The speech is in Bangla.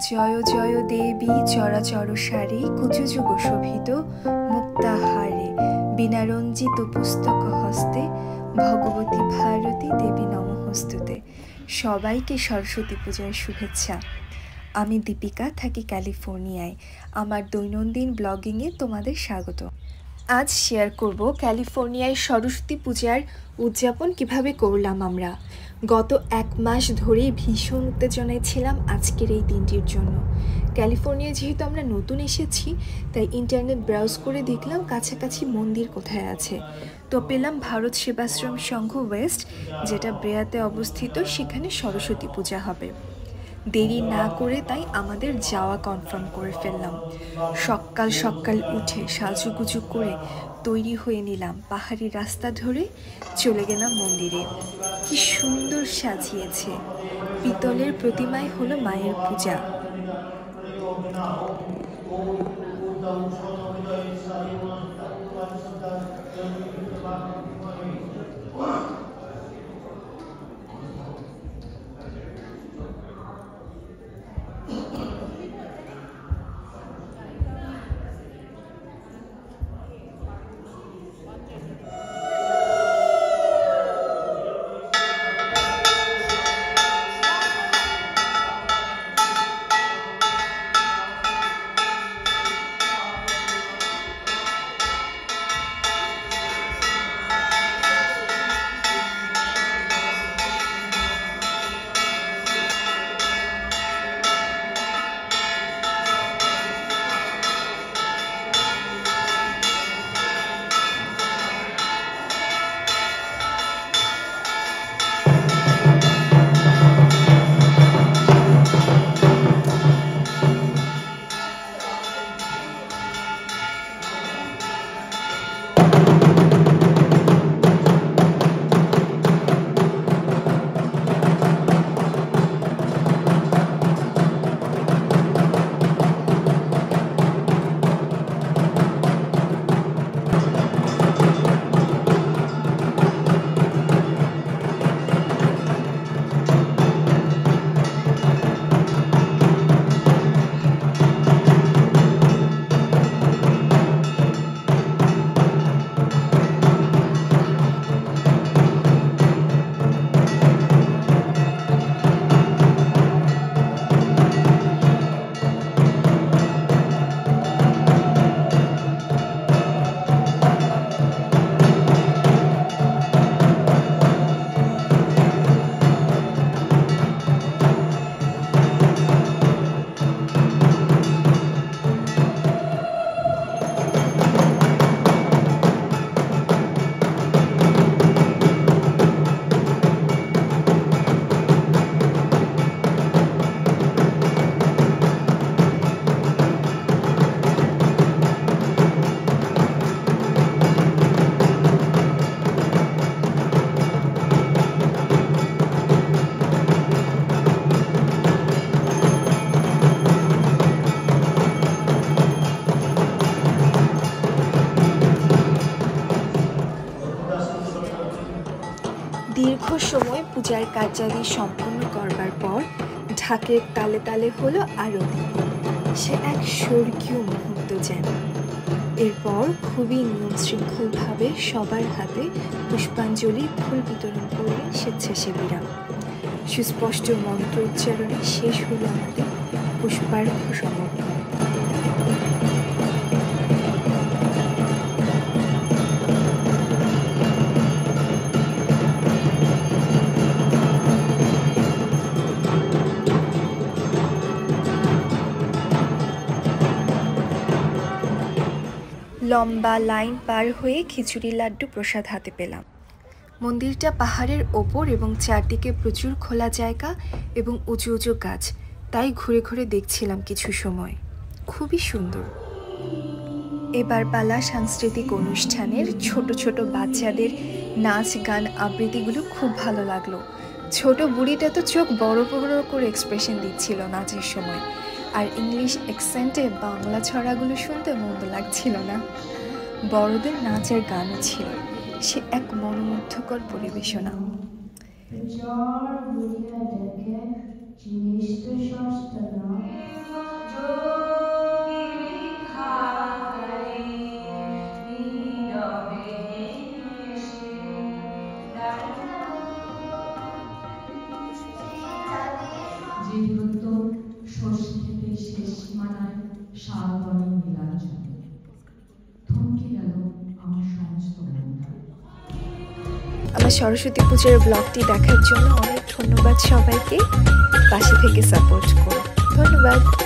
জয় জয় দেবী চরাচর সারি কুচযুগ শোভিত মুক্তাহারে বিনারঞ্জিত পুস্তক হস্তে ভগবতী ভারতী দেবী নমঃস্তুতে। সবাইকে সরস্বতী পূজার শুভেচ্ছা। আমি দীপিকা, থাকি ক্যালিফোর্নিয়ায়। আমার দৈনন্দিন ব্লগিংয়ে তোমাদের স্বাগত। আজ শেয়ার করব ক্যালিফোর্নিয়ায় সরস্বতী পূজার উদযাপন কিভাবে করলাম আমরা। গত 1 মাস ধরেই ভীষণ উত্তেজনায় ছিলাম আজকের এই দিনটির জন্য। ক্যালিফোর্নিয়ায় যেহেতু আমরা নতুন এসেছি, তাই ইন্টারনেট ব্রাউজ করে দেখলাম কাছাকাছি মন্দির কোথায় আছে। তো পেলাম ভারত সেবাশ্রম সংঘ ওয়েস্ট, যেটা ব্রেয়াতে অবস্থিত। সেখানে সরস্বতী পূজা হবে। দেরি না করে তাই আমাদের যাওয়া কনফার্ম করে ফেললাম। সকাল সকাল উঠে সাজুগুজু করে তৈরি হয়ে নিলাম। পাহাড়ি রাস্তা ধরে চলে গেলাম মন্দিরে। কি সুন্দর সাজিয়েছে। পিতলের প্রতিমায় হলো মায়ের পূজা। দীর্ঘ সময় পূজার কার্যাদি সম্পন্ন করবার পর ঢাকের তালে তালে হলো আরতি। সে এক স্বর্গীয় মুহূর্ত যেন। এরপর খুবই নিয়ম শৃঙ্খলভাবে সবার হাতে পুষ্পাঞ্জলি ফুল বিতরণ করলেন স্বেচ্ছাসেবীরা। সুস্পষ্ট মন্ত্র উচ্চারণে শেষ হলো আমাদের পুষ্পার্ঘ্য সমর্পণ। লম্বা লাইন পার হয়ে খিচুড়ি লাড্ডু প্রসাদ হাতে পেলাম। মন্দিরটা পাহাড়ের ওপর এবং চারদিকে প্রচুর খোলা জায়গা এবং উঁচু উঁচু গাছ, তাই ঘুরে ঘুরে দেখছিলাম কিছু সময়। খুবই সুন্দর। এবার পালা সাংস্কৃতিক অনুষ্ঠানের। ছোট ছোট বাচ্চাদের নাচ গান আবৃত্তিগুলো খুব ভালো লাগলো। ছোট বুড়িটা তো চোখ বড় বড় করে এক্সপ্রেশন দিচ্ছিল নাচের সময়, আর ইংলিশ অ্যাকসেন্টে বাংলা ছড়াগুলো শুনতে মন্দ লাগছিল না। বড়দের নাচ আর গানও ছিল। সে এক মনোমুগ্ধকর পরিবেশনা। যেহেতু ষষ্ঠী থেকে শেষ সীমানায় শালবনে নীলাঞ্জনে থমকে গেল আমার সমস্ত মনটা। আমার সরস্বতী পূজার ব্লগটি দেখার জন্য অনেক ধন্যবাদ সবাইকে। পাশে থেকে সাপোর্ট করো। ধন্যবাদ।